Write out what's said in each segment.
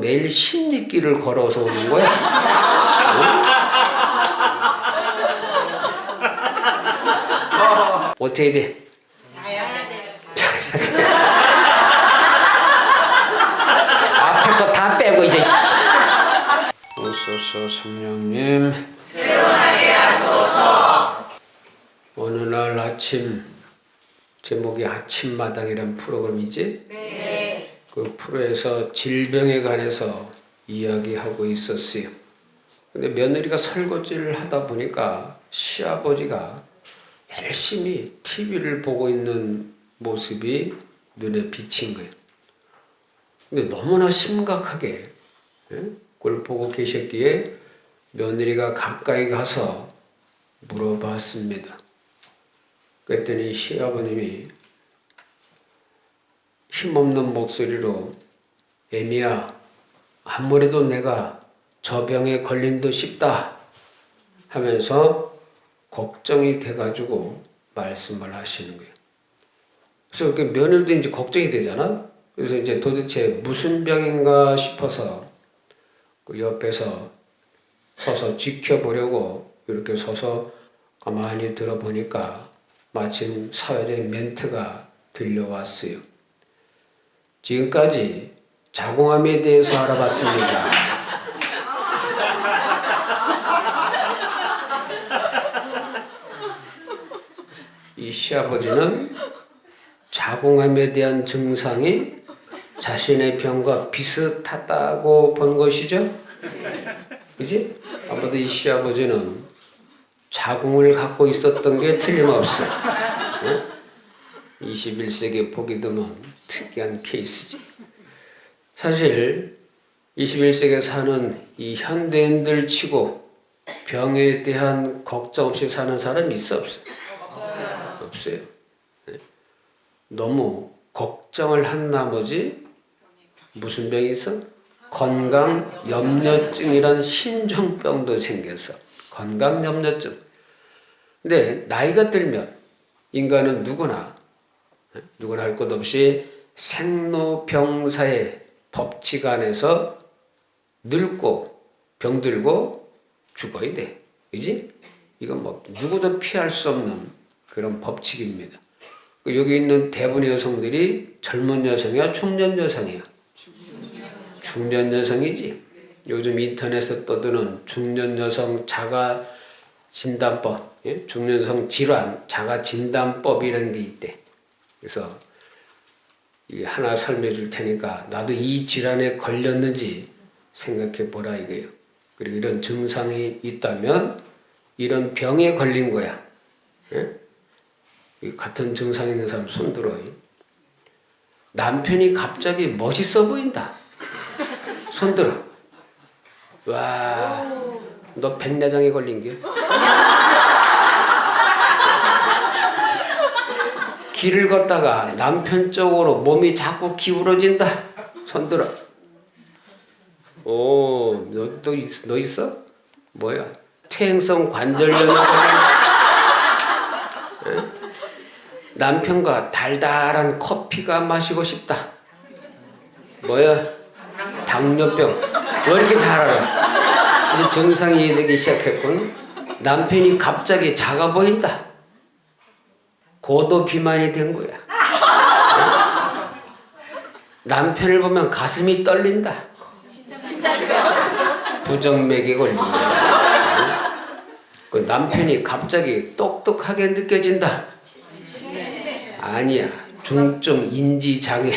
매일 십리길을 걸어서 오는 거야? 어떻게 돼? 자야 돼요. 앞에 거 다 빼고 이제. 오소서 성령님 새로나게 하소서. 어느 날 아침, 제목이 아침마당이란 프로그램이지? 네. 그 프로에서 질병에 관해서 이야기하고 있었어요. 근데 며느리가 설거지를 하다 보니까 시아버지가 열심히 TV를 보고 있는 모습이 눈에 비친 거예요. 근데 너무나 심각하게 그걸 보고 계셨기에 며느리가 가까이 가서 물어봤습니다. 그랬더니 시아버님이 힘없는 목소리로 애미야, 아무래도 내가 저 병에 걸린 듯 싶다 하면서 걱정이 돼가지고 말씀을 하시는 거예요. 그래서 그 며느리도 이제 걱정이 되잖아. 그래서 이제 도대체 무슨 병인가 싶어서 그 옆에서 서서 지켜보려고 이렇게 서서 가만히 들어보니까 마침 사회적인 멘트가 들려왔어요. 지금까지 자궁암에 대해서 알아봤습니다. 이 시아버지는 자궁암에 대한 증상이 자신의 병과 비슷하다고 본 것이죠. 그지? 아무래도 이 시아버지는 자궁을 갖고 있었던 게 틀림없어. 21세기에 보기 드문 특이한 케이스지. 사실 21세기에 사는 이 현대인들 치고 병에 대한 걱정 없이 사는 사람 있어 없어요? 없어요. 너무 걱정을 한 나머지 무슨 병이 있어? 건강염려증이란 신종병도 생겨서 건강염려증. 근데 나이가 들면 인간은 누구나 할 것 없이 생로병사의 법칙 안에서 늙고 병들고 죽어야 돼. 그지? 이건 뭐 누구도 피할 수 없는 그런 법칙입니다. 여기 있는 대부분의 여성들이 젊은 여성이야, 중년 여성이야? 중년 여성이지. 요즘 인터넷에 떠드는 중년 여성 자가 진단법, 중년 여성 질환 자가 진단법이라는 게 있대. 그래서 하나 설명해 줄 테니까 나도 이 질환에 걸렸는지 생각해 보라 이거예요. 그리고 이런 증상이 있다면 이런 병에 걸린 거야. 같은 증상 있는 사람 손 들어요. 남편이 갑자기 멋있어 보인다. 손 들어. 와, 너 백내장에 걸린 게? 길을 걷다가 남편 쪽으로 몸이 자꾸 기울어진다. 손 들어. 오, 너 있어? 뭐야? 퇴행성 관절염에 남편과 달달한 커피가 마시고 싶다. 뭐야? 당뇨병. 왜 이렇게 잘 알아? 이제 증상이 이해되기 시작했군. 남편이 갑자기 작아 보인다. 고도 비만이 된 거야. 남편을 보면 가슴이 떨린다. 부정맥이 걸린다. 그 남편이 갑자기 똑똑하게 느껴진다. 아니야. 중증 인지장애.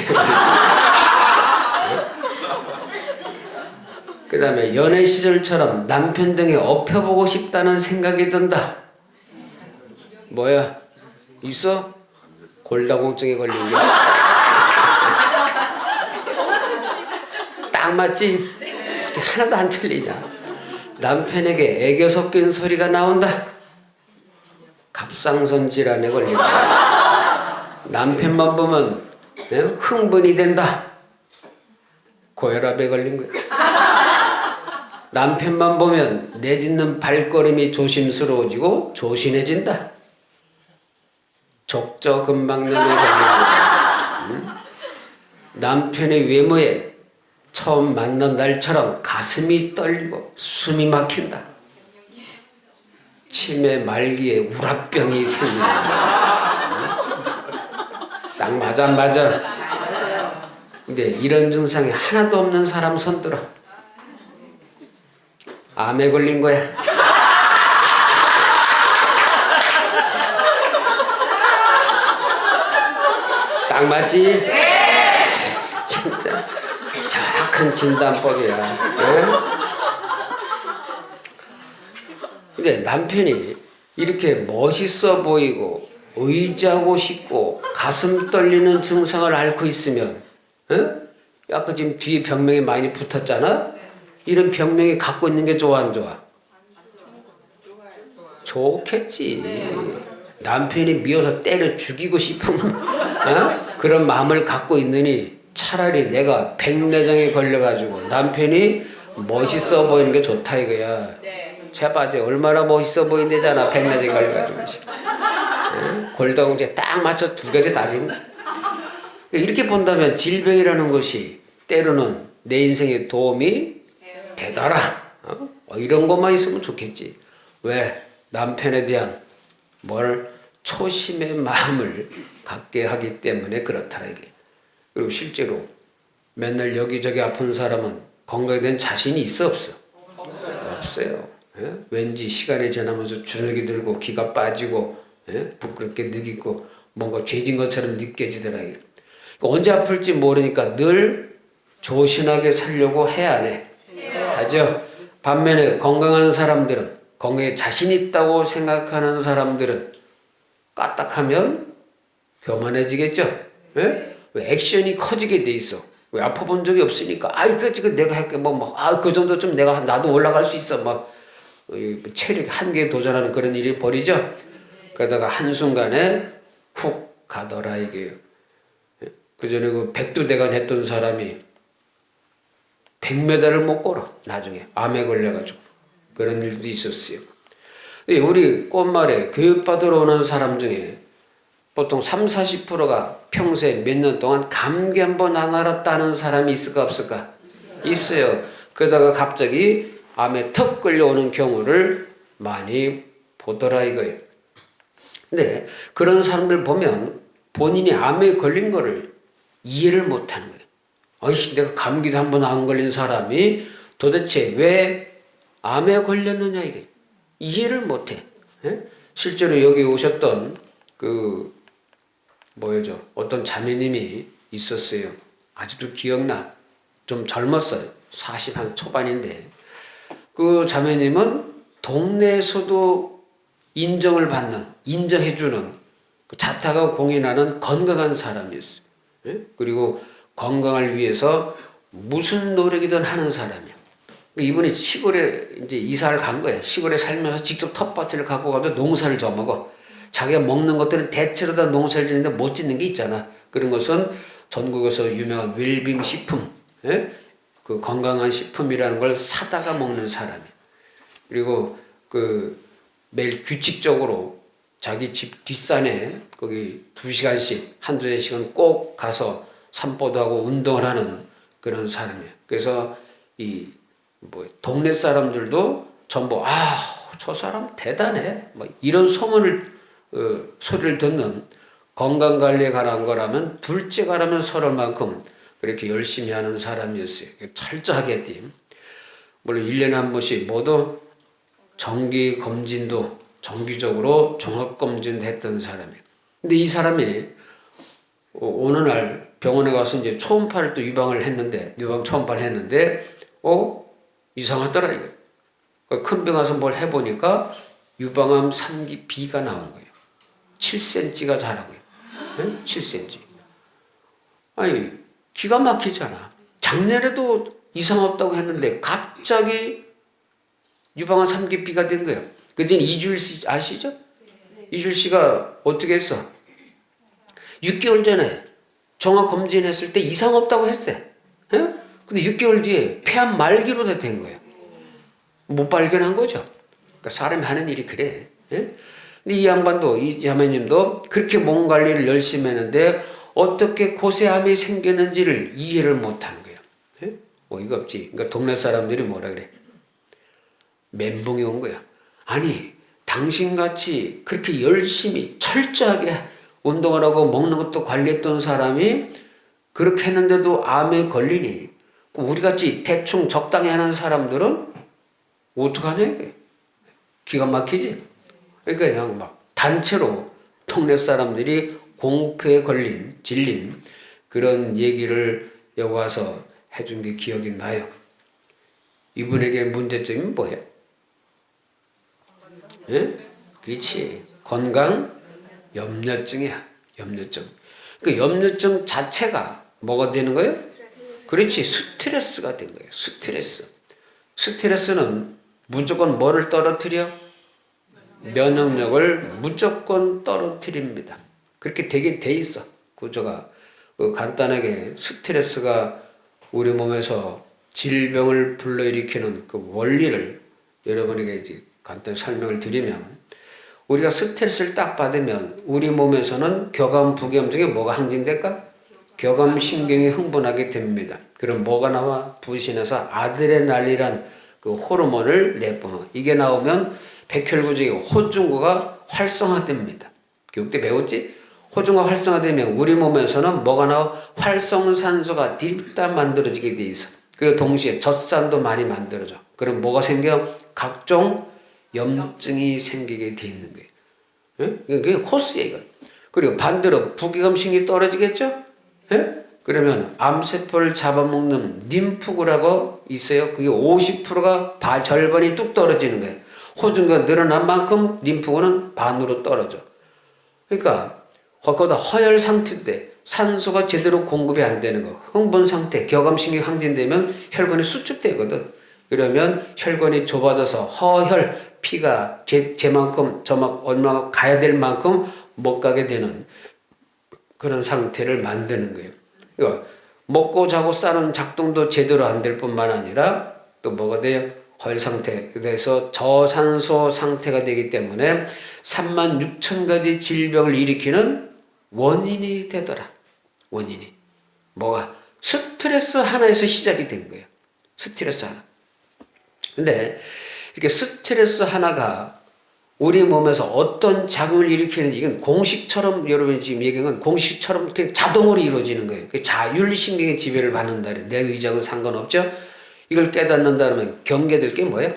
그 다음에 연애 시절처럼 남편 등에 업혀보고 싶다는 생각이 든다. 뭐야? 있어? 골다공증에 걸린 게? 딱 맞지? 어떻게 하나도 안 틀리냐? 남편에게 애교 섞인 소리가 나온다. 갑상선 질환에 걸린다. 남편만 보면 흥분이 된다. 고혈압에 걸린 거야. 남편만 보면 내딛는 발걸음이 조심스러워지고 조신해진다. 족저근막염에 걸린 거야. 남편의 외모에 처음 만난 날처럼 가슴이 떨리고 숨이 막힌다. 치매 말기에 우라병이 생긴다. 딱 맞아 안 맞아? 근데 이런 증상이 하나도 없는 사람 손 들어. 암에 걸린 거야. 딱 맞지? 진짜 정확한 진단법이야. 예? 근데 남편이 이렇게 멋있어 보이고 의지하고 싶고 가슴 떨리는 증상을 앓고 있으면, 아까 지금 뒤에 병명이 많이 붙었잖아? 이런 병명이 갖고 있는 게 좋아 안 좋아? 좋겠지. 남편이 미워서 때려 죽이고 싶은 그런 마음을 갖고 있느니 차라리 내가 백내장에 걸려가지고 남편이 멋있어 보이는 게 좋다 이거야. 제발 얼마나 멋있어 보인대잖아. 백내장에 걸려가지고. 골다공증에 딱 맞춰 두 가지 다겠네. 이렇게 본다면 질병이라는 것이 때로는 내 인생에 도움이 되더라. 이런 것만 있으면 좋겠지. 왜? 남편에 대한 초심의 마음을 갖게 하기 때문에 그렇더라 이게. 그리고 실제로 맨날 여기저기 아픈 사람은 건강에 대한 자신이 있어 없어? 없어요. 예? 왠지 시간이 지나면서 주눅이 들고 기가 빠지고 부끄럽게 느끼고 뭔가 죄진 것처럼 느껴지더라 이게. 언제 아플지 모르니까 늘 조신하게 살려고 해야 하네. 하죠? 반면에 건강한 사람들은, 건강에 자신 있다고 생각하는 사람들은 까딱하면 교만해지겠죠? 예? 왜 액션이 커지게 돼 있어? 왜 아파본 적이 없으니까, 이거 내가 할게, 그 정도 좀 나도 올라갈 수 있어. 체력 한계에 도전하는 그런 일이 벌이죠? 그러다가 한순간에 훅 가더라, 이게요. 그 전에 그 백두대간 했던 사람이 100m를 못 걸어. 나중에 암에 걸려가지고 그런 일도 있었어요. 우리 꽃말에 교육받으러 오는 사람 중에 보통 30-40%가 평소에 몇 년 동안 감기 한 번 안 앓았다는 사람이 있을까 없을까? 있어요. 그러다가 갑자기 암에 턱 끌려오는 경우를 많이 보더라 이거예요. 근데 그런 사람들 보면 본인이 암에 걸린 거를 이해를 못하는 거예요. 내가 감기도 한 번 안 걸린 사람이 도대체 왜 암에 걸렸느냐 이게 이해를 못해. 실제로 여기 오셨던 어떤 자매님이 있었어요. 아직도 기억나. 좀 젊었어요. 40한 초반인데 그 자매님은 동네에서도 인정해주는 자타가 공인하는 건강한 사람이었어요. 그리고 건강을 위해서 무슨 노력이든 하는 사람이야. 이분이 시골에 이제 이사를 간 거야. 시골에 살면서 직접 텃밭을 갖고 가서 농사를 져먹어. 자기가 먹는 것들은 대체로 다 농사를 짓는데 못 짓는 게 있잖아. 그런 것은 전국에서 유명한 웰빙 식품, 그 건강한 식품이라는 걸 사다가 먹는 사람이야. 그리고 매일 규칙적으로 자기 집 뒷산에 거기 2시간씩, 한두 시간 꼭 가서 산보도 하고 운동을 하는 그런 사람이에요. 그래서 동네 사람들도 전부 저 사람 대단해. 이런 소리를 듣는 건강관리에 관한 거라면 둘째가라면 서를 만큼 그렇게 열심히 하는 사람이었어요. 철저하게 했지. 물론 1년에 한 번씩 모두 정기검진도 정기적으로 종합검진도 했던 사람이에요. 근데 이 사람이 어느 날 병원에 가서 이제 초음파를 또 유방 초음파를 했는데, 이상하더라, 이거. 큰 병 가서 뭘 해보니까 유방암 3기 B가 나온 거예요. 7cm가 자라고요. 7cm. 기가 막히잖아. 작년에도 이상 없다고 했는데 갑자기 유방암 3기 B가 된 거예요. 그전에 이주일 씨 아시죠? 이주일 씨가 어떻게 했어? 6개월 전에 종합검진했을 때 이상 없다고 했어요. 근데 6개월 뒤에 폐암 말기로 된 거예요. 못 발견한 거죠. 그러니까 사람이 하는 일이 그래. 근데 이 양반도, 이 자매님도 그렇게 몸 관리를 열심히 했는데 어떻게 고세암이 생겼는지를 이해를 못 하는 거예요. 어이가 없지. 그러니까 동네 사람들이 뭐라 그래? 멘붕이 온 거야. 아니 당신같이 그렇게 열심히 철저하게 운동을 하고 먹는 것도 관리했던 사람이 그렇게 했는데도 암에 걸리니 우리같이 대충 적당히 하는 사람들은 어떡하냐 이게. 기가 막히지. 그러니까 그냥 막 단체로 동네 사람들이 공포에 질린 그런 얘기를 여기 와서 해준 게 기억이 나요. 이분에게 문제점이 뭐예요? 예? 그렇지. 건강 염려증이야. 염려증. 그 염려증 자체가 뭐가 되는 거예요? 그렇지. 스트레스가 된 거예요. 스트레스. 스트레스는 무조건 뭐를 떨어뜨려? 면역력을 무조건 떨어뜨립니다. 그렇게 되게 돼 있어. 구조가. 간단하게 스트레스가 우리 몸에서 질병을 불러일으키는 그 원리를 여러분에게 이제 간단히 설명을 드리면, 우리가 스트레스를 딱 받으면 우리 몸에서는 교감, 부경 중에 뭐가 항진될까? 교감신경이 흥분하게 됩니다. 그럼 뭐가 나와? 부신에서 아드레날린이란 그 호르몬을 내뿜어. 이게 나오면 백혈구중에 호중구가 활성화됩니다. 교육 때 배웠지? 호중구가 활성화되면 우리 몸에서는 뭐가 나와? 활성산소가 딥다 만들어지게 돼 있어. 그리고 동시에 젖산도 많이 만들어져. 그럼 뭐가 생겨? 각종 염증이 생기게 돼 있는 거예요. 예? 그게 코스예요, 이건. 그리고 반대로 부기감신경이 떨어지겠죠? 예? 그러면 암세포를 잡아먹는 림프구라고 있어요. 그게 50%가 절반이 뚝 떨어지는 거예요. 호중구가 늘어난 만큼 림프구는 반으로 떨어져. 그러니까 거기다 허혈 상태도 돼. 산소가 제대로 공급이 안 되는 거. 흥분 상태, 교감신경이 항진되면 혈관이 수축되거든. 그러면 혈관이 좁아져서 허혈, 피가 제만큼 얼마나 가야 될 만큼 못 가게 되는 그런 상태를 만드는 거예요. 그러니까 먹고 자고 싸는 작동도 제대로 안 될 뿐만 아니라 또 뭐가 돼요? 허혈 상태에서 저산소 상태가 되기 때문에 36,000가지 질병을 일으키는 원인이 되더라. 원인이. 뭐가? 스트레스 하나에서 시작이 된 거예요. 스트레스 하나. 근데 이렇게 스트레스 하나가 우리 몸에서 어떤 작용을 일으키는지 이건 공식처럼, 여러분이 지금 얘기한 건 공식처럼 그냥 자동으로 이루어지는 거예요. 그 자율신경의 지배를 받는다. 내 의지하고는 상관없죠? 이걸 깨닫는다면 경계될 게 뭐예요?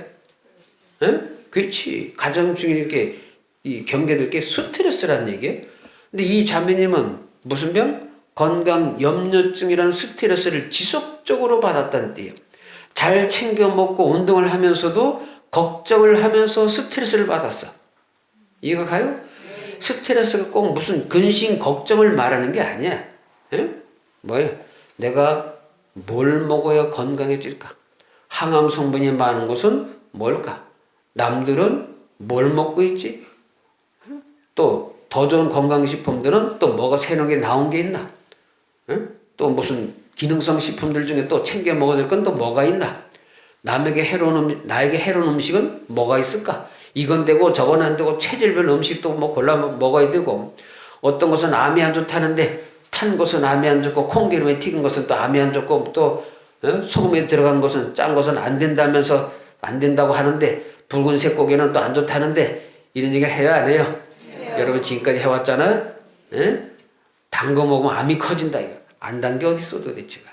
에? 그렇지. 가장 중요한 게 이 경계될 게 스트레스라는 얘기예요. 근데 이 자매님은 무슨 병? 건강 염려증이라는 스트레스를 지속적으로 받았다는 뜻이에요. 잘 챙겨 먹고 운동을 하면서도 걱정을 하면서 스트레스를 받았어. 이해가 가요? 스트레스가 꼭 무슨 근심 걱정을 말하는 게 아니야. 에? 뭐예요? 내가 뭘 먹어야 건강해질까? 항암 성분이 많은 것은 뭘까? 남들은 뭘 먹고 있지? 또 더 좋은 건강식품들은 또 뭐가 새롭게 나온 게 있나? 또 무슨 기능성 식품들 중에 또 챙겨 먹어야 될 건 또 뭐가 있나? 나에게 해로운 음식은 뭐가 있을까? 이건 되고 저건 안 되고 체질별 음식도 뭐 골라 먹어야 되고, 어떤 것은 암이 안 좋다는데 탄 것은 암이 안 좋고 콩기름에 튀긴 것은 또 암이 안 좋고 또 소금에 들어간 것은 짠 것은 안 된다면서 안 된다고 하는데 붉은색 고기는 또 안 좋다는데 이런 얘기를 해요, 안 해요? 여러분 지금까지 해왔잖아요. 단 거 먹으면 암이 커진다. 안 단 게 어디 있어 도대체가.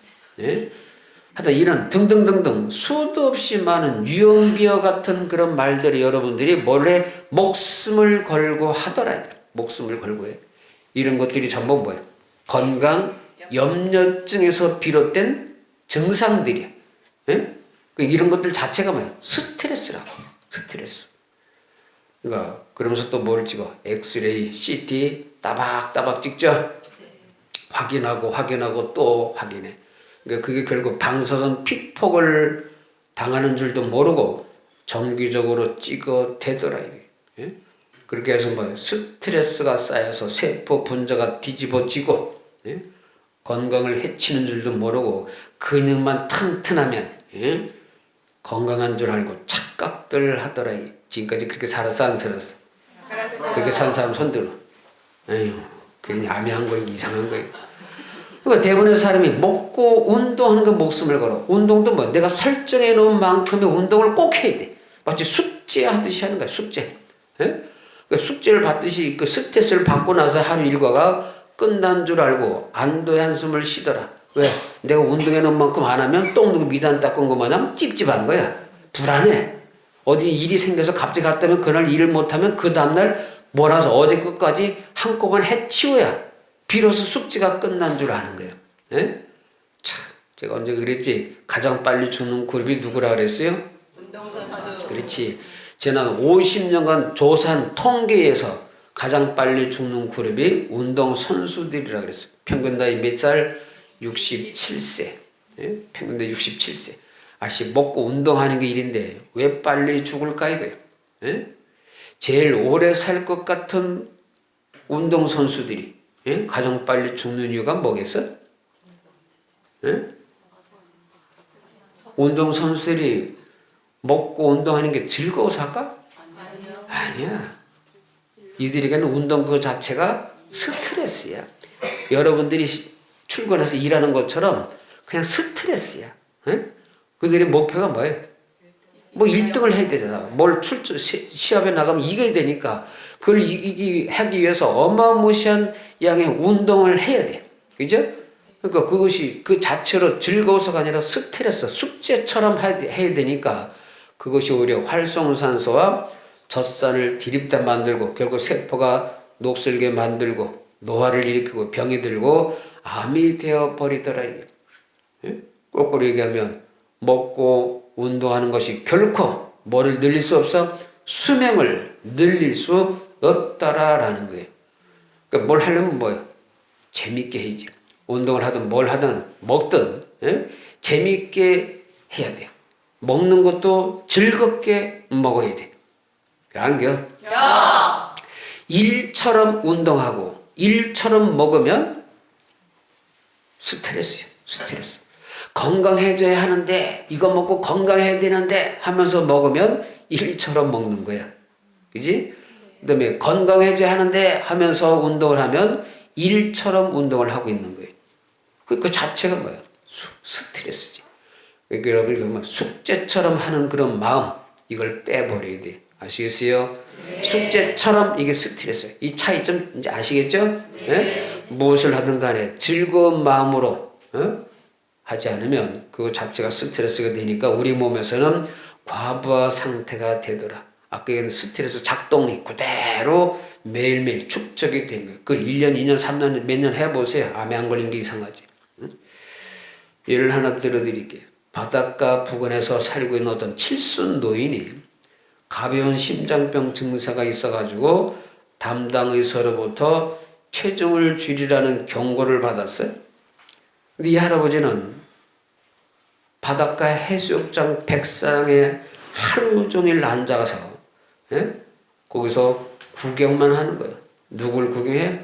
하여튼 이런 등등등등 수도 없이 많은 유언비어 같은 그런 말들을 여러분들이 몰래 목숨을 걸고 하더라. 목숨을 걸고 해. 이런 것들이 전부 뭐예요? 건강 염려증에서 비롯된 증상들이야. 이런 것들 자체가 뭐예요? 스트레스라고. 스트레스. 그러니까 그러면서 또 뭘 찍어? 엑스레이, CT 따박따박 찍죠. 확인하고 또 확인해. 그러니까 그게 결국 방사선 피폭을 당하는 줄도 모르고 정기적으로 찍어 대더라. 예? 그렇게 해서 뭐 스트레스가 쌓여서 세포 분자가 뒤집어지고, 예? 건강을 해치는 줄도 모르고 근육만 튼튼하면, 예? 건강한 줄 알고 착각들 하더라. 지금까지 그렇게 살았어 안 살았어? 그렇게 산 사람 손들어. 에휴, 그러니 암이 한 거니까 이상한 거예요. 그러니까 대부분의 사람이 먹고 운동하는 거 목숨을 걸어. 운동도 뭐 내가 설정해 놓은 만큼의 운동을 꼭 해야 돼. 마치 숙제하듯이 하는 거야. 숙제. 예? 그러니까 숙제를 받듯이 그 스트레스를 받고 나서 하루 일과가 끝난 줄 알고 안도의 한숨을 쉬더라. 왜? 내가 운동해 놓은 만큼 안 하면 똥 누구 미단 닦은 것만 하면 찝찝한 거야. 불안해. 어디 일이 생겨서 갑자기 갔다면 그날 일을 못하면 그 다음날 몰아서 어제 끝까지 한꺼번에 해치워야 비로소 숙제가 끝난 줄 아는 거예요. 예? 참, 제가 언제 그랬지? 가장 빨리 죽는 그룹이 누구라 그랬어요? 운동선수. 그렇지. 지난 50년간 조사한 통계에서 가장 빨리 죽는 그룹이 운동선수들이라 그랬어요. 평균 나이 몇 살? 67세. 예? 평균 나이 67세. 아시 먹고 운동하는 게 일인데 왜 빨리 죽을까 이거예요. 예? 제일 오래 살 것 같은 운동선수들이 예? 가장 빨리 죽는 이유가 뭐겠어? 예? 운동선수들이 먹고 운동하는 게 즐거워서 할까? 아니야. 이들에게는 운동 그 자체가 스트레스야. 여러분들이 출근해서 일하는 것처럼 그냥 스트레스야. 예? 그들의 목표가 뭐예요? 뭐 1등을 해야 되잖아. 뭘 시합에 나가면 이겨야 되니까 그걸 하기 위해서 어마무시한 양의 운동을 해야 돼. 그죠? 그러니까 그것이 그 자체로 즐거워서가 아니라 스트레스, 숙제처럼 해야 되니까 그것이 오히려 활성산소와 젖산을 디립다 만들고 결국 세포가 녹슬게 만들고 노화를 일으키고 병이 들고 암이 되어버리더라. 이게. 거꾸로 얘기하면 먹고 운동하는 것이 결코 뭐를 늘릴 수 없어? 수명을 늘릴 수 없다라는 거예요. 그러니까 뭘 하려면 뭐예요? 재밌게 해야지. 운동을 하든 뭘 하든 먹든 재밌게 해야 돼. 먹는 것도 즐겁게 먹어야 돼. 안겨? 일처럼 운동하고 일처럼 먹으면 스트레스예요. 스트레스. 건강해져야 하는데 이거 먹고 건강해야 되는데 하면서 먹으면 일처럼 먹는 거야. 그지? 그 다음에 건강해져야 하는데 하면서 운동을 하면 일처럼 운동을 하고 있는 거예요. 그 자체가 뭐야? 스트레스지. 그러니까 여러분이 숙제처럼 하는 그런 마음 이걸 빼버려야 돼. 아시겠어요? 네. 숙제처럼 이게 스트레스예요. 이 차이점 이제 아시겠죠? 네. 네? 무엇을 하든 간에 즐거운 마음으로 하지 않으면 그 자체가 스트레스가 되니까 우리 몸에서는 과부하 상태가 되더라. 아까 얘기한 스트레스 작동이 그대로 매일매일 축적이 된 거예요. 그걸 1년, 2년, 3년, 몇 년 해보세요. 암에 안 걸린 게 이상하지. 예를 하나 들어드릴게요. 바닷가 부근에서 살고 있는 어떤 칠순 노인이 가벼운 심장병 증세가 있어가지고 담당 의사로부터 체중을 줄이라는 경고를 받았어요. 근데 이 할아버지는 바닷가 해수욕장 백상에 하루 종일 앉아서 거기서 구경만 하는 거예요. 누굴 구경해?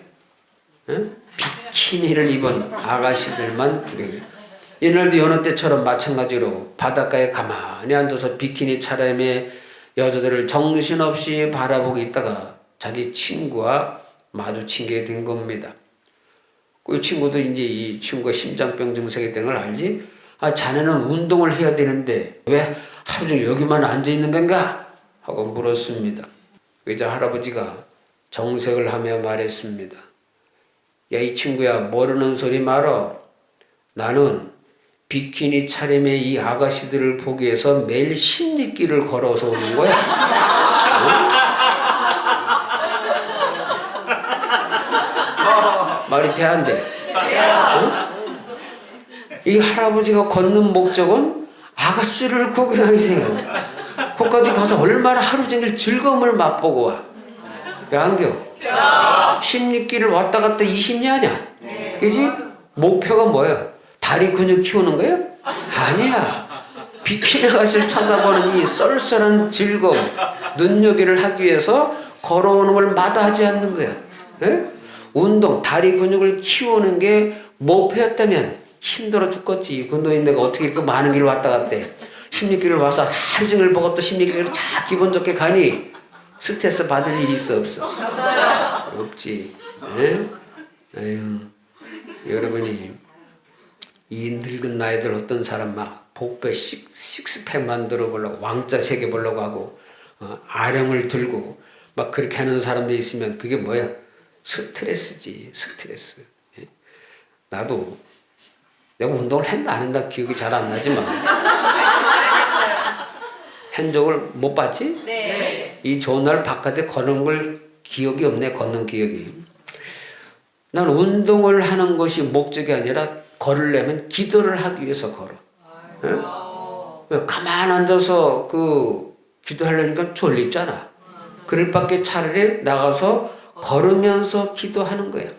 비키니를 입은 아가씨들만 구경해. 옛날도 여느 때처럼 마찬가지로 바닷가에 가만히 앉아서 비키니 차림의 여자들을 정신없이 바라보고 있다가 자기 친구와 마주친 게 된 겁니다. 그 친구도 이제 이 친구가 심장병 증세가 된 걸 알지? 아, 자네는 운동을 해야 되는데 왜 하루 종일 여기만 앉아 있는 건가? 하고 물었습니다. 그러자 할아버지가 정색을 하며 말했습니다. 야, 이 친구야, 모르는 소리 말어. 나는 비키니 차림의 이 아가씨들을 보기 위해서 매일 10리길을 걸어서 오는 거야. 말이 돼, 안 돼? 이 할아버지가 걷는 목적은 아가씨를 구경하기 생각. 거기까지 가서 얼마나 하루 종일 즐거움을 맛보고 와. 왜 안겨? 10리길을 왔다 갔다 20년이야. 그지? 목표가 뭐야? 다리 근육 키우는 거야? 아니야. 비키니 아가씨를 쳐다보는 이 쏠쏠한 즐거움, 눈요기를 하기 위해서 걸어오는 걸 마다하지 않는 거야. 에? 운동, 다리 근육을 키우는 게 목표였다면 힘들어 죽겠지. 그 노인네가 어떻게 그 많은 길을 왔다 갔대. 10리길을 와서 하루 종일 보고 또 10리길을 자 기분 좋게 가니 스트레스 받을 일이 있어 없어? 없지. 에? 아유, 여러분이 이 늙은 나이들 어떤 사람 막 복배 식스팩 만들어 보려고 왕자 새겨 보려고 하고 아령을 들고 막 그렇게 하는 사람들 있으면 그게 뭐야? 스트레스지, 스트레스. 예? 나도 내가 운동을 했나 안 했나 기억이 잘 안 나지만 한 적을 못 봤지? 네. 이 좋은 날 바깥에 걷는 걸 기억이 없네. 걷는 기억이. 난 운동을 하는 것이 목적이 아니라 걸으려면 기도를 하기 위해서 걸어. 왜 가만 앉아서 기도하려니까 졸립잖아. 그럴 밖에 차라리 나가서 걸으면서 기도하는 거야.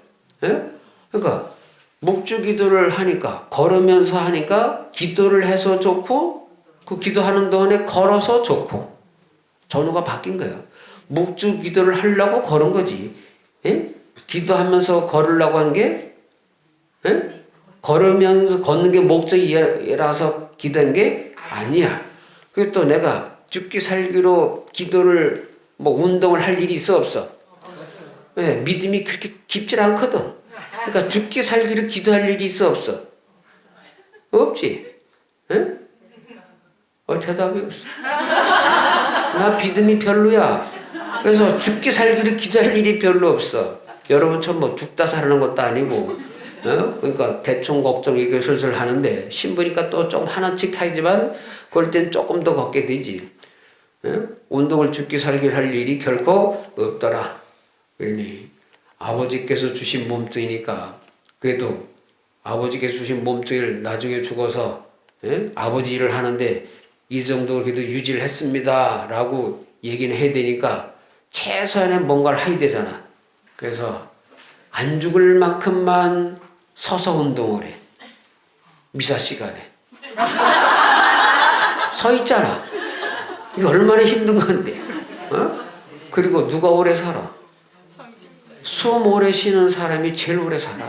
예? 그러니까 목주 기도를 하니까 걸으면서 하니까 기도를 해서 좋고 그 기도하는 동안에 걸어서 좋고 전후가 바뀐 거예요. 목주 기도를 하려고 걸은 거지. 예? 기도하면서 걸으려고 한 게 예? 걸으면서 걷는 게 목적이라서 기도한 게 아니야. 그리고 또 내가 죽기 살기로 기도를 운동을 할 일이 있어 없어? 예, 믿음이 그렇게 깊질 않거든. 그러니까 죽기 살기로 기도할 일이 있어 없어? 없지. 예? 대답이 없어. 나 믿음이 별로야. 그래서 죽기 살기로 기도할 일이 별로 없어. 여러분처럼 죽다 살아는 것도 아니고, 그러니까 대충 걱정 이게 슬슬 하는데 신부니까 또 좀 하나씩 하지만 그럴 땐 조금 더 걷게 되지. 운동을 죽기 살기를 할 일이 결코 없더라. 그러니 아버지께서 주신 몸뚱이니까 그래도 아버지께서 주신 몸뚱이를 나중에 죽어서 아버지 일을 하는데 이 정도 그래도 유지를 했습니다 라고 얘기는 해야 되니까 최소한의 뭔가를 해야 되잖아. 그래서 안 죽을 만큼만 서서 운동을 해. 미사 시간에 서 있잖아. 이게 얼마나 힘든 건데. 그리고 누가 오래 살아? 숨 오래 쉬는 사람이 제일 오래 살아.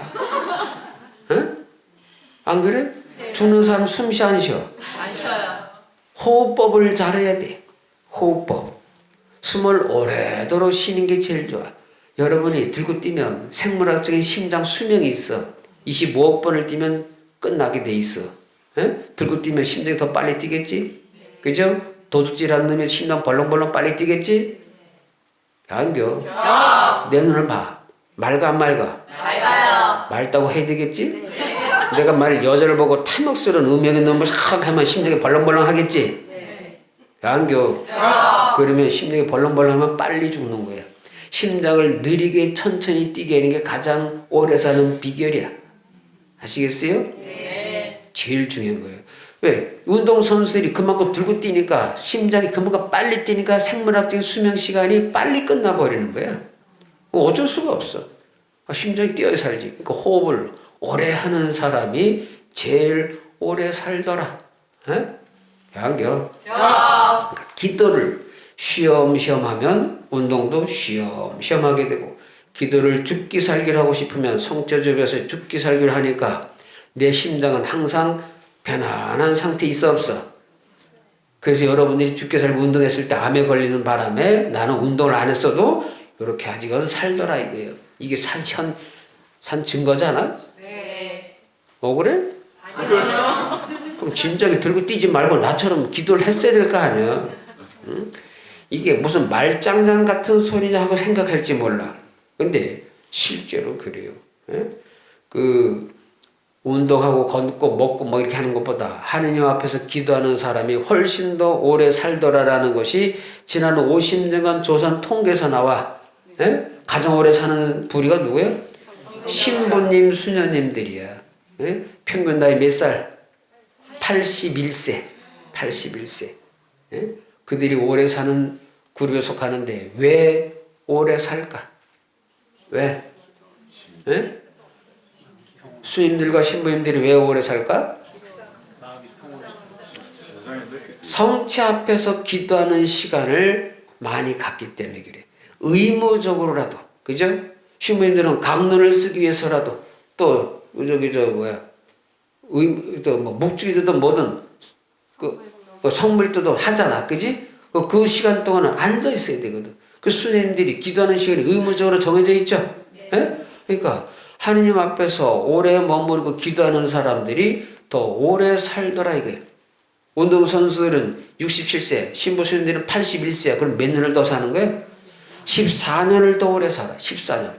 안 그래? 죽는 사람 숨 쉬어 안 쉬어? 안 쉬어요. 호흡법을 잘해야 돼. 호흡법. 숨을 오래도록 쉬는 게 제일 좋아. 여러분이 들고 뛰면 생물학적인 심장 수명이 있어. 25억 번을 뛰면 끝나게 돼 있어. 들고 뛰면 심장이 더 빨리 뛰겠지? 그죠? 도둑질하는 놈이 심장 벌렁벌렁 빨리 뛰겠지? 안겨. 내 눈을 봐. 맑아 안 맑아? 맑아요. 맑다고 해야 되겠지? 내가 만약 여자를 보고 탐욕스러운 음역의 놈을 싹 하면 심장이 벌렁벌렁 하겠지? 안겨. 그러면 심장이 벌렁벌렁 하면 빨리 죽는 거야. 심장을 느리게 천천히 뛰게 하는 게 가장 오래 사는 비결이야. 아시겠어요? 네. 제일 중요한 거예요. 왜? 운동선수들이 그만큼 들고 뛰니까 심장이 그만큼 빨리 뛰니까 생물학적인 수명 시간이 빨리 끝나버리는 거야. 어쩔 수가 없어. 심장이 뛰어야 살지. 그러니까 호흡을 오래 하는 사람이 제일 오래 살더라. 안겨. 그러니까 기도를 쉬엄쉬엄 하면 운동도 쉬엄쉬엄 하게 되고 기도를 죽기 살기를 하고 싶으면 성자접에서 죽기 살기를 하니까 내 심장은 항상 편안한 상태에 있어 없어. 그래서 여러분들이 죽기 살기 운동했을 때 암에 걸리는 바람에 나는 운동을 안 했어도 이렇게 아직은 살더라 이거예요. 이게 산 증거잖아? 네. 억울해? 아니요. 그럼 진작에 들고 뛰지 말고 나처럼 기도를 했어야 될 거 아니야. 응? 이게 무슨 말장난 같은 소리냐 하고 생각할지 몰라. 근데 실제로 그래요. 운동하고 걷고 먹고 이렇게 하는 것보다 하느님 앞에서 기도하는 사람이 훨씬 더 오래 살더라라는 것이 지난 50년간 조선 통계에서 나와. 가장 오래 사는 부류가 누구예요? 신부님, 수녀님들이야. 평균 나이 몇 살? 81세. 81세. 그들이 오래 사는 그룹에 속하는데 왜 오래 살까? 왜? 수님들과 신부님들이 왜 오래 살까? 성체 앞에서 기도하는 시간을 많이 갖기 때문에 그래. 의무적으로라도, 그죠? 신부님들은 강론을 쓰기 위해서라도 또 묵주기도든 뭐든 그 성물도도 하잖아, 그지? 그 시간 동안은 앉아 있어야 되거든. 그 수녀님들이 기도하는 시간이 의무적으로 정해져 있죠. 그러니까 하느님 앞에서 오래 머무르고 기도하는 사람들이 더 오래 살더라 이거예요. 운동선수들은 67세, 신부수님들은 81세야. 그럼 몇 년을 더 사는 거예요? 14년을 더 오래 살아. 14년.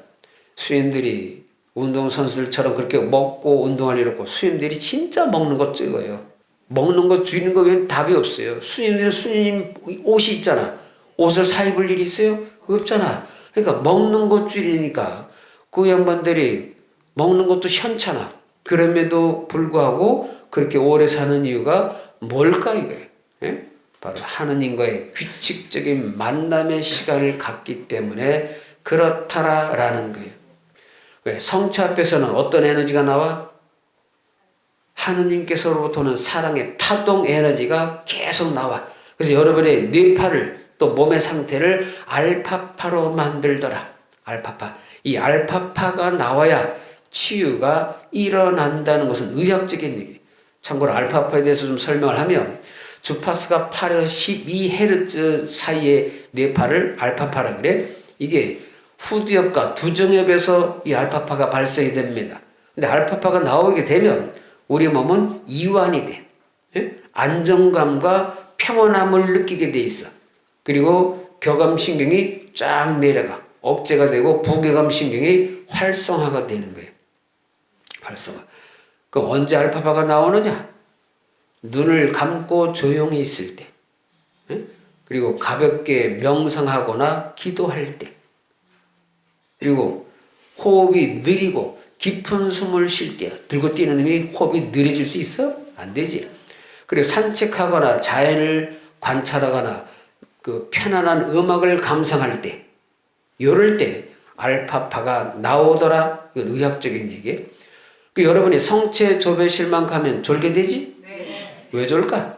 수인들이 운동선수들처럼 그렇게 먹고 운동할 일 없고, 수인들이 진짜 먹는 거 찍어요. 먹는 거 줄이는 거 외엔 답이 없어요. 수인들은 수님 옷이 있잖아. 옷을 사 입을 일이 있어요? 없잖아. 그러니까 먹는 거 줄이니까 그 양반들이 먹는 것도 현찮아. 그럼에도 불구하고 그렇게 오래 사는 이유가 뭘까 이거예요. 예? 바로 하느님과의 규칙적인 만남의 시간을 갖기 때문에 그렇다라는 거예요. 왜? 성체 앞에서는 어떤 에너지가 나와? 하느님께서로부터는 사랑의 파동 에너지가 계속 나와. 그래서 여러분의 뇌파를 또 몸의 상태를 알파파로 만들더라. 알파파. 이 알파파가 나와야 치유가 일어난다는 것은 의학적인 얘기예요. 참고로 알파파에 대해서 좀 설명을 하면 주파수가 8에서 12Hz 사이의 뇌파를 알파파라 그래. 이게 후두엽과 두정엽에서 이 알파파가 발생이 됩니다. 근데 알파파가 나오게 되면 우리 몸은 이완이 돼. 예? 안정감과 평온함을 느끼게 돼 있어. 그리고 교감신경이 쫙 내려가. 억제가 되고 부교감신경이 활성화가 되는 거예요. 활성화. 그럼 언제 알파파가 나오느냐? 눈을 감고 조용히 있을 때, 그리고 가볍게 명상하거나 기도할 때, 그리고 호흡이 느리고 깊은 숨을 쉴 때. 들고 뛰는 놈이 호흡이 느려질 수 있어? 안 되지. 그리고 산책하거나 자연을 관찰하거나 그 편안한 음악을 감상할 때, 이럴 때 알파파가 나오더라. 이건 의학적인 얘기예요. 그 여러분이 성체 조배실만 가면 졸게 되지? 네. 왜 졸까?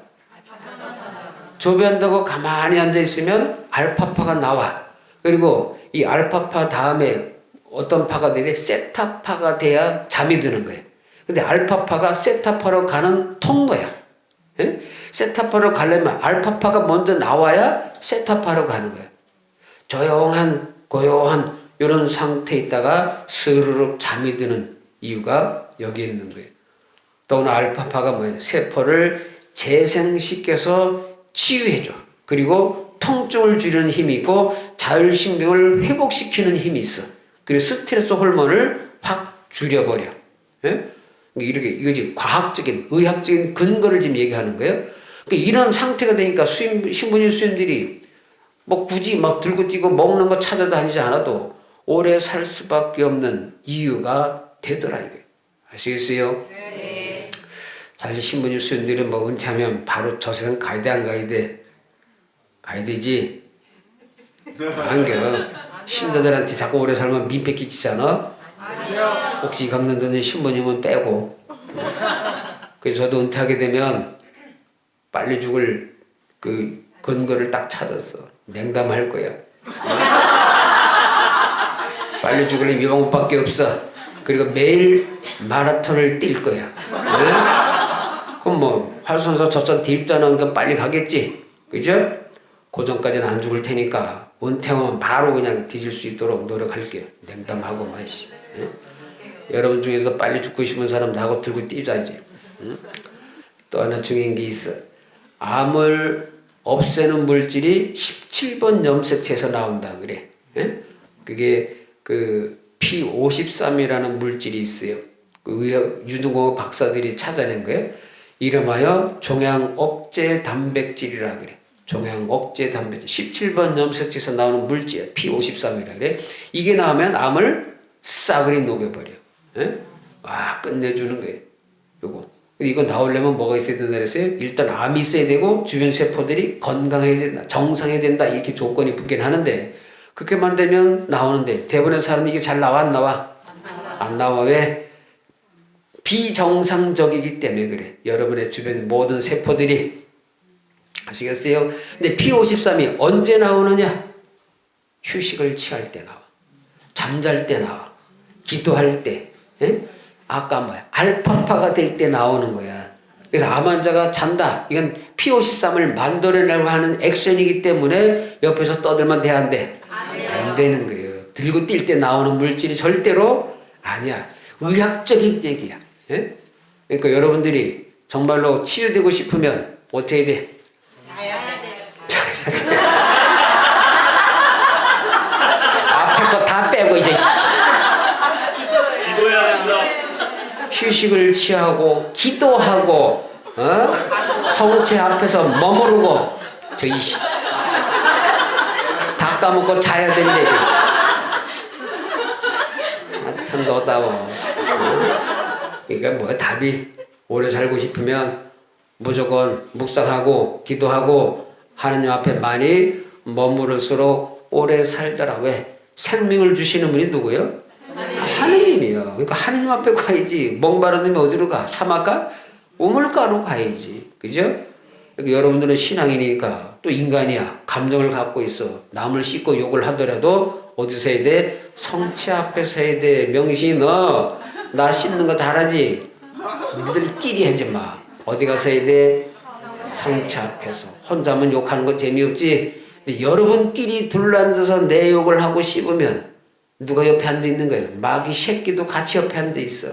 조배한다고 가만히 앉아 있으면 알파파가 나와. 그리고 이 알파파 다음에 어떤 파가 돼야 돼? 세타파가 돼야 잠이 드는 거예요. 근데 알파파가 세타파로 가는 통로야. 예? 세타파로 가려면 알파파가 먼저 나와야 세타파로 가는 거예요. 조용한 고요한 이런 상태에 있다가 스르륵 잠이 드는 이유가 여기 있는 거예요. 또 오늘 알파파가 뭐예요? 세포를 재생시켜서 치유해줘. 그리고 통증을 줄이는 힘이 있고 자율신경을 회복시키는 힘이 있어. 그리고 스트레스 호르몬을 확 줄여버려. 예? 이렇게 이거지 과학적인 의학적인 근거를 지금 얘기하는 거예요. 그러니까 이런 상태가 되니까 신부님 수님들이 뭐 굳이 막 들고 뛰고 먹는 거 찾아다니지 않아도 오래 살 수밖에 없는 이유가 되더라 이게. 아시겠어요? 네. 사실 신부님 수님들은 뭐 은퇴하면 바로 저 세상 가야 돼 안 가야 돼? 가야 되지. 안겨. 신도들한테 자꾸 오래 살면 민폐 끼치잖아. 혹시 갚는 돈은 신부님은 빼고. 그래서 저도 은퇴하게 되면 빨리 죽을 그 근거를 딱 찾았어. 냉담할 거야. 빨리 죽으려면 이 방법밖에 없어. 그리고 매일 마라톤을 뛸 거야. 네? 그럼 뭐 활선소 저선 뒤집도 안 하니까 빨리 가겠지. 그죠? 그 전까지는 안 죽을 테니까 은퇴하면 바로 그냥 뒤질 수 있도록 노력할게요. 냉담하고 마시. 네? 여러분 중에서 빨리 죽고 싶은 사람 나하고 들고 뛰자지. 응? 또 하나 중요한 게 있어. 암을 없애는 물질이 17번 염색체에서 나온다 그래. 예? 그게 그 P53이라는 물질이 있어요. 그 의학 유전공학 박사들이 찾아낸 거예요. 이름하여 종양억제 단백질이라 그래. 종양억제 단백질. 17번 염색체에서 나오는 물질이야. P53이라 그래. 이게 나오면 암을 싸그리 녹여버려. 예? 와 끝내주는 거예요. 요거. 이거 나오려면 뭐가 있어야 된다 그랬어요? 일단 암이 있어야 되고 주변 세포들이 건강해야 된다. 정상해야 된다. 이렇게 조건이 붙긴 하는데 그렇게만 되면 나오는데 대부분의 사람이 이게 잘 나와 안 나와? 안 나와. 왜? 비정상적이기 때문에 그래. 여러분의 주변 모든 세포들이. 아시겠어요? 근데 P53이 언제 나오느냐? 휴식을 취할 때 나와. 잠잘 때 나와. 기도할 때. 예? 아까 뭐야? 알파파가 될 때 나오는 거야. 그래서 암 환자가 잔다. 이건 P53을 만들어내려고 하는 액션이기 때문에 옆에서 떠들면 돼, 안 돼? 안 되는 거예요. 들고 뛸 때 나오는 물질이 절대로 아니야. 의학적인 얘기야. 예? 그러니까 여러분들이 정말로 치유되고 싶으면 어떻게 돼? 자야 돼요. 앞에 거 다 빼고 이제 기도해야 된다. 휴식을 취하고 기도하고 성체 앞에서 머무르고 저이 다 까먹고 자야 된대. 하여튼 너다워. 그러니까 뭐야 답이 오래 살고 싶으면 무조건 묵상하고 기도하고 하느님 앞에 많이 머무를수록 오래 살더라. 왜? 생명을 주시는 분이 누구예요? 하느님이요. 그러니까 하느님 앞에 가야지. 목마른 놈이 어디로 가? 사막 가? 우물가로 가야지. 그죠? 그러니까 여러분들은 신앙이니까 또 인간이야. 감정을 갖고 있어. 남을 씻고 욕을 하더라도 어디서 해야 돼? 성체 앞에서 해야 돼. 명신이 너 나 씻는 거 잘하지? 너희들끼리 하지 마. 어디 가서 해야 돼? 성체 앞에서. 혼자만 욕하는 거 재미없지? 근데 여러분끼리 둘러앉아서 내 욕을 하고 씹으면 누가 옆에 앉아 있는 거예요? 마귀 새끼도 같이 옆에 앉아 있어.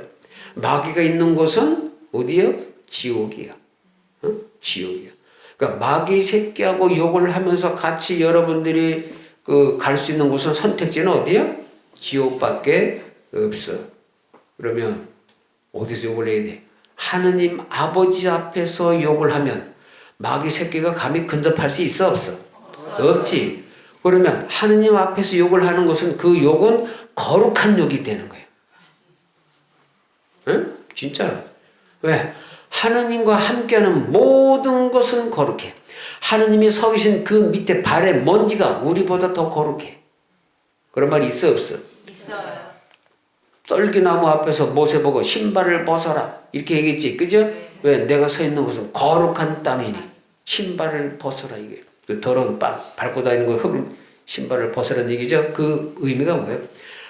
마귀가 있는 곳은 어디요? 지옥이야. 지옥이야. 그러니까 마귀 새끼하고 욕을 하면서 같이 여러분들이 갈 수 있는 곳은 선택지는 어디야? 지옥밖에 없어. 그러면 어디서 욕을 해야 돼? 하느님 아버지 앞에서 욕을 하면 마귀 새끼가 감히 근접할 수 있어 없어? 없지. 그러면 하느님 앞에서 욕을 하는 것은 그 욕은 거룩한 욕이 되는 거예요. 응? 진짜로. 왜? 하느님과 함께하는 모든 것은 거룩해. 하느님이 서 계신 그 밑에 발의 먼지가 우리보다 더 거룩해. 그런 말 있어 없어? 있어요. 떨기나무 앞에서 모세 보고 신발을 벗어라 이렇게 얘기했지, 그죠? 왜? 내가 서 있는 곳은 거룩한 땅이니 신발을 벗어라 이게. 그 더러운 밟고 다니는 거 흙 신발을 벗으라는 얘기죠. 그 의미가 뭐예요?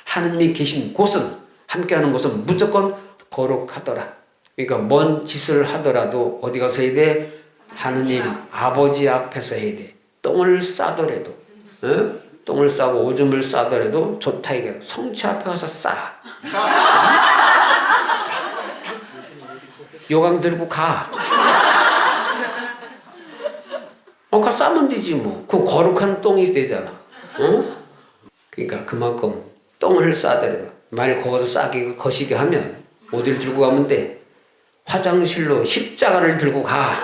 하느님이 계신 곳은 함께하는 곳은 무조건 거룩하더라. 그러니까 뭔 짓을 하더라도 어디 가서 해야 돼? 하느님 아버지 앞에서 해야 돼. 똥을 싸더라도 똥을 싸고 오줌을 싸더라도 좋다 이게. 성체 앞에 가서 싸. 요강 들고 가. 가 싸면 되지 뭐. 그 거룩한 똥이 되잖아. 응? 그러니까 그만큼 똥을 싸더라도 만약 거기서 싸게 거시게 하면 어딜 들고 가면 돼? 화장실로 십자가를 들고 가.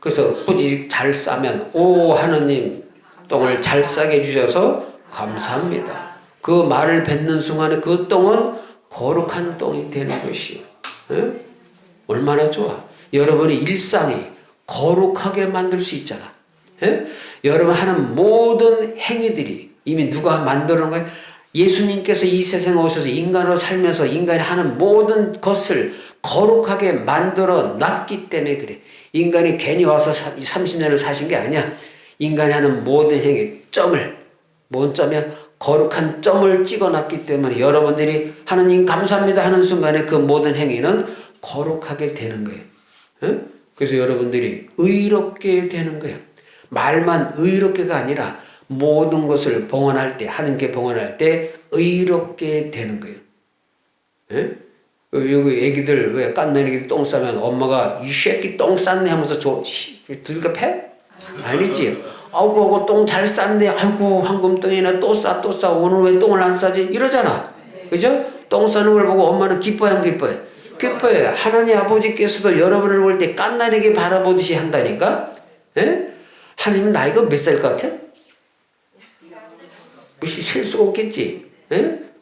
그래서 뿌지 잘 싸면 오 하느님 똥을 잘 싸게 해주셔서 감사합니다. 그 말을 뱉는 순간에 그 똥은 거룩한 똥이 되는 것이요. 얼마나 좋아. 여러분의 일상이 거룩하게 만들 수 있잖아. 여러분 하는 모든 행위들이 이미 누가 만들어 놓은 거예요? 예수님께서 이 세상에 오셔서 인간으로 살면서 인간이 하는 모든 것을 거룩하게 만들어 놨기 때문에 그래. 인간이 괜히 와서 30년을 사신 게 아니야. 인간이 하는 모든 행위, 뭔 점이야? 거룩한 점을 찍어놨기 때문에 여러분들이 하느님 감사합니다 하는 순간에 그 모든 행위는 거룩하게 되는 거예요. 그래서 여러분들이 의롭게 되는 거예요. 말만 의롭게가 아니라 모든 것을 봉헌할 때, 하느님께 봉헌할 때 의롭게 되는 거예요. 여기 애기들 왜 깐난 애기들 똥 싸면 엄마가 이 새끼 똥 쌌네 하면서 두들겨 패? 아니지. 아이고 똥 잘 쌌네. 아이고 황금똥이나 또 싸. 오늘 왜 똥을 안 싸지? 이러잖아. 그죠? 똥 싸는 걸 보고 엄마는 기뻐요, 안 기뻐요? 기뻐요. 하나님 아버지께서도 여러분을 볼 때 깐난에게 바라보듯이 한다니까? 하나님 나이가 몇 살 같아? 셀 수가 없겠지.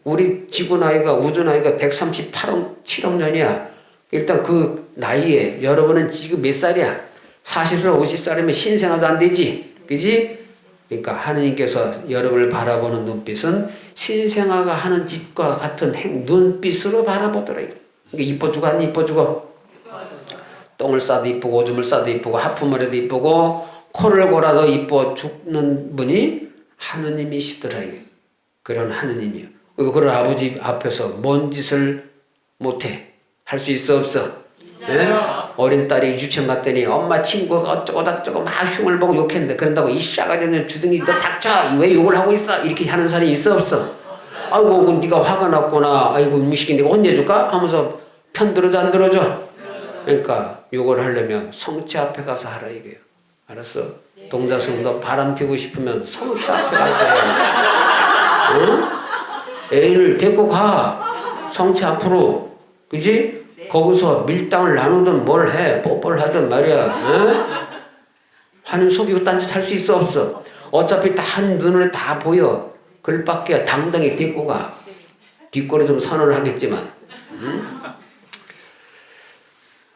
우리 지구 나이가 우주 나이가 138억 7억 년이야. 일단 그 나이에 여러분은 지금 몇 살이야? 40살 50살이면 신생아도 안 되지. 그지? 그러니까 하느님께서 여러분을 바라보는 눈빛은 신생아가 하는 짓과 같은 눈빛으로 바라보더라. 그러니까 이뻐주고 안 이뻐주고? 똥을 싸도 이쁘고 오줌을 싸도 이쁘고 하품을 해도 이쁘고 코를 골아도 이뻐 죽는 분이 하느님이시더라. 그런 하느님이요. 그런 아버지 앞에서 뭔 짓을 못해? 할 수 있어 없어? 어린 딸이 유치원 갔더니 엄마 친구가 어쩌고 막 흉을 보고 욕했는데 그런다고 이 싸가지 없는 주둥이 너 닥쳐! 왜 욕을 하고 있어? 이렇게 하는 사람이 있어 없어? 아이고 네가 화가 났구나. 아이고 미식이 내가 혼내줄까? 하면서 편 들어줘 안 들어줘? 그러니까 요걸 하려면 성체 앞에 가서 하라 이게요. 알았어? 동자승 너 바람 피고 싶으면 성체 앞에 가서 해. 응? 애를 데리고 가. 성체 앞으로. 그지? 거기서 밀당을 나누든 뭘 해. 뽀뽀를 하든 말이야. 응? 하는 속이고 딴짓 할 수 있어 없어? 어차피 다 한 눈으로 다 보여. 글밖에 당당히 데리고 가. 뒷골에 좀 선언을 하겠지만. 응?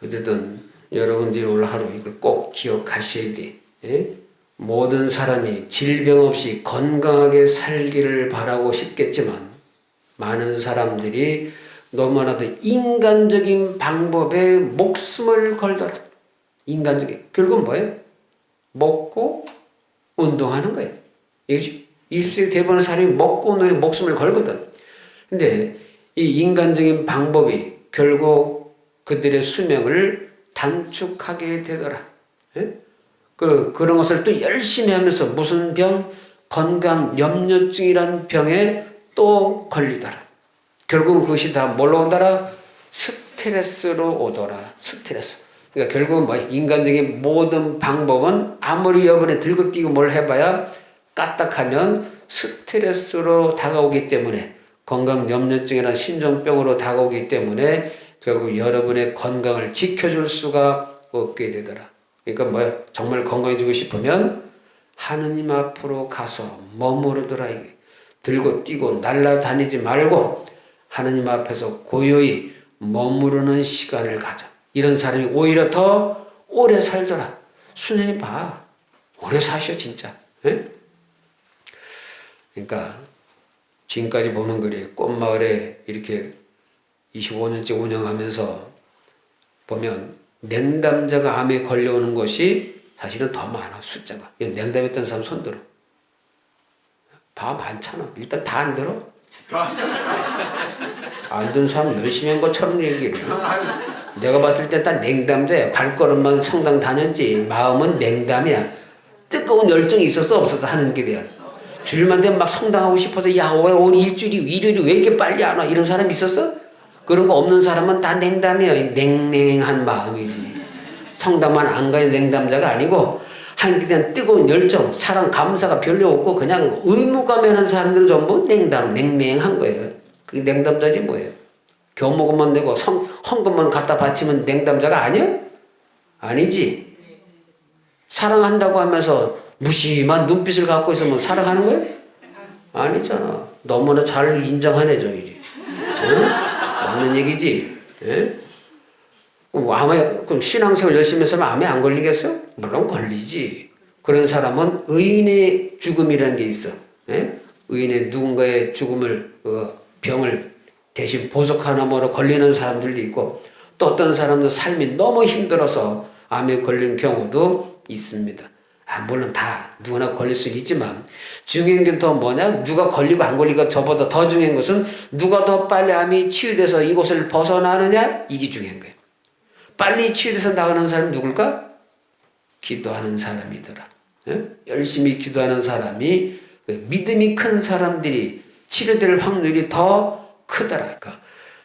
어쨌든 여러분들이 오늘 하루 이걸 꼭 기억하셔야 돼. 예? 모든 사람이 질병 없이 건강하게 살기를 바라고 싶겠지만 많은 사람들이 너무나도 인간적인 방법에 목숨을 걸더라. 인간적인. 결국은 뭐예요? 먹고 운동하는 거예요. 이거지? 20세기 대부분의 사람이 먹고 운동에 목숨을 걸거든. 근데 이 인간적인 방법이 결국 그들의 수명을 단축하게 되더라. 예? 그런 것을 또 열심히 하면서 무슨 병? 건강 염려증이란 병에 또 걸리더라. 결국은 그것이 다 뭘로 오더라? 스트레스로 오더라. 스트레스. 그러니까 결국은 뭐 인간적인 모든 방법은 아무리 여번에 들고 뛰고 뭘 해봐야 까딱하면 스트레스로 다가오기 때문에 건강 염려증이나 신종병으로 다가오기 때문에 결국 여러분의 건강을 지켜줄 수가 없게 되더라. 그러니까 뭐야? 정말 건강해지고 싶으면 하느님 앞으로 가서 머무르더라. 이게. 들고 뛰고 날아다니지 말고 하느님 앞에서 고요히 머무르는 시간을 가져. 이런 사람이 오히려 더 오래 살더라. 수년이 봐. 오래 사셔 진짜. 에? 그러니까 지금까지 보면 그래. 꽃마을에 이렇게 25년째 운영하면서 보면 냉담자가 암에 걸려오는 것이 사실은 더 많아. 숫자가. 냉담했던 사람 손 들어. 봐 많잖아. 일단 다 안 들어. 안 든 사람 열심히 한 것처럼 얘기를 해. 내가 봤을 때 다 냉담자야. 발걸음만 성당 다녔지 마음은 냉담이야. 뜨거운 열정이 있었어 없었어 하는 게 대한. 주일만 되면 막 성당하고 싶어서 야 왜 오늘 일요일이 왜 이렇게 빨리 안 와? 이런 사람 있었어? 그런 거 없는 사람은 다 냉담이야. 냉랭한 마음이지. 성당만 안 가는 냉담자가 아니고 하나님께 대한 뜨거운 열정, 사랑, 감사가 별로 없고 그냥 의무감하는 사람들은 전부 냉랭한 거예요. 그게 냉담자지 뭐예요. 교목만 내고 헌금만 갖다 바치면 냉담자가 아니야? 아니지. 사랑한다고 하면서 무심한 눈빛을 갖고 있으면 사랑하는 거예요? 아니잖아. 너무나 잘 인정한 애죠 이제. 응? 맞는 얘기지. 예? 그럼 신앙생활 열심히 했으면 암에 안 걸리겠어? 물론 걸리지. 그런 사람은 의인의 죽음이라는 게 있어. 예? 의인의 누군가의 죽음을 병을 대신 보석하나무로 걸리는 사람들도 있고 또 어떤 사람도 삶이 너무 힘들어서 암에 걸린 경우도 있습니다. 물론 다 누구나 걸릴 수 있지만 중요한 게 더 뭐냐? 누가 걸리고 안 걸리고 저보다 더 중요한 것은 누가 더 빨리 암이 치유돼서 이곳을 벗어나느냐? 이게 중요한 거예요. 빨리 치유돼서 나가는 사람이 누굴까? 기도하는 사람이더라. 예? 열심히 기도하는 사람이 믿음이 큰 사람들이 치료될 확률이 더 크더라. 그러니까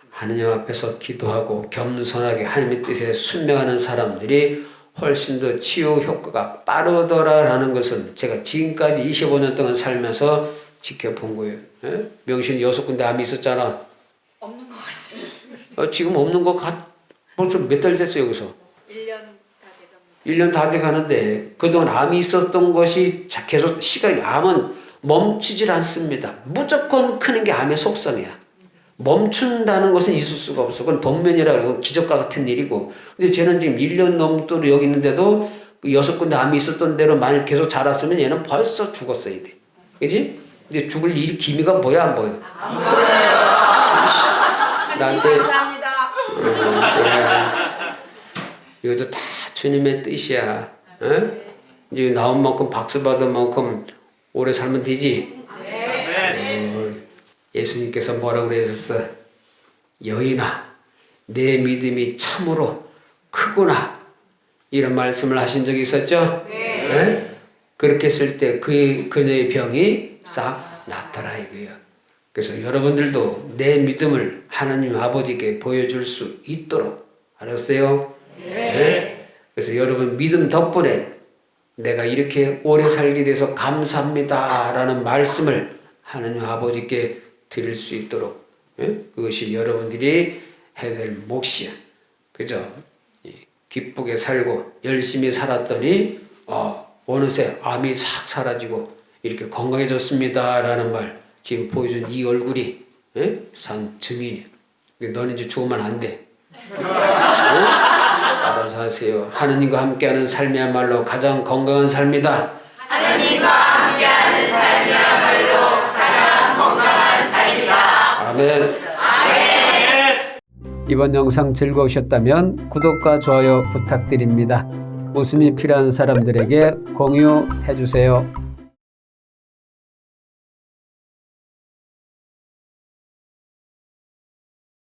하느님 앞에서 기도하고 겸손하게 하나님의 뜻에 순명하는 사람들이 훨씬 더 치유 효과가 빠르더라라는 것은 제가 지금까지 25년 동안 살면서 지켜본 거예요. 예? 명신 6군데 암이 있었잖아. 없는 것 같습니다. 지금 없는 것 벌써 몇 달 됐어요 여기서. 1년 다 돼갑니다. 1년 다 돼가는데 그동안 암이 있었던 것이 계속 시간이 암은 멈추질 않습니다. 무조건 크는 게 암의 속성이야. 멈춘다는 것은 있을 수가 없어. 그건 동면이라고 기적과 같은 일이고. 근데 쟤는 지금 1년 넘도록 여기 있는데도 6군데 암이 있었던 대로 만약 계속 자랐으면 얘는 벌써 죽었어야 돼. 그지? 근데 죽을 일이 기미가 뭐야 안 보여? 안 보여요. 나한테 감사합니다. 그래. 이것도 다 주님의 뜻이야. 어? 이제 나온 만큼 박수 받은 만큼 오래 살면 되지? 예수님께서 뭐라고 그러셨어? 여인아, 내 믿음이 참으로 크구나. 이런 말씀을 하신 적이 있었죠? 네. 그렇게 했을 때 그녀의 병이 싹 낫더라 이거예요. 그래서 여러분들도 내 믿음을 하나님 아버지께 보여줄 수 있도록, 알았어요? 네. 그래서 여러분 믿음 덕분에 내가 이렇게 오래 살게 돼서 감사합니다 라는 말씀을 하나님 아버지께 드릴 수 있도록, 그것이 여러분들이 해야 될 몫이야. 그죠? 기쁘게 살고 열심히 살았더니 어느새 암이 싹 사라지고 이렇게 건강해졌습니다 라는 말 지금 보여준 이 얼굴이 산 증인이야. 너는 이제 죽으면 안 돼. 알아서 하세요. 하느님과 함께하는 삶이야말로 가장 건강한 삶이다. 하나님과 함께하는 삶이야말로 가장 건강한 삶이다. 아멘. 이번 영상 즐거우셨다면 구독과 좋아요 부탁드립니다. 웃음이 필요한 사람들에게 공유해 주세요.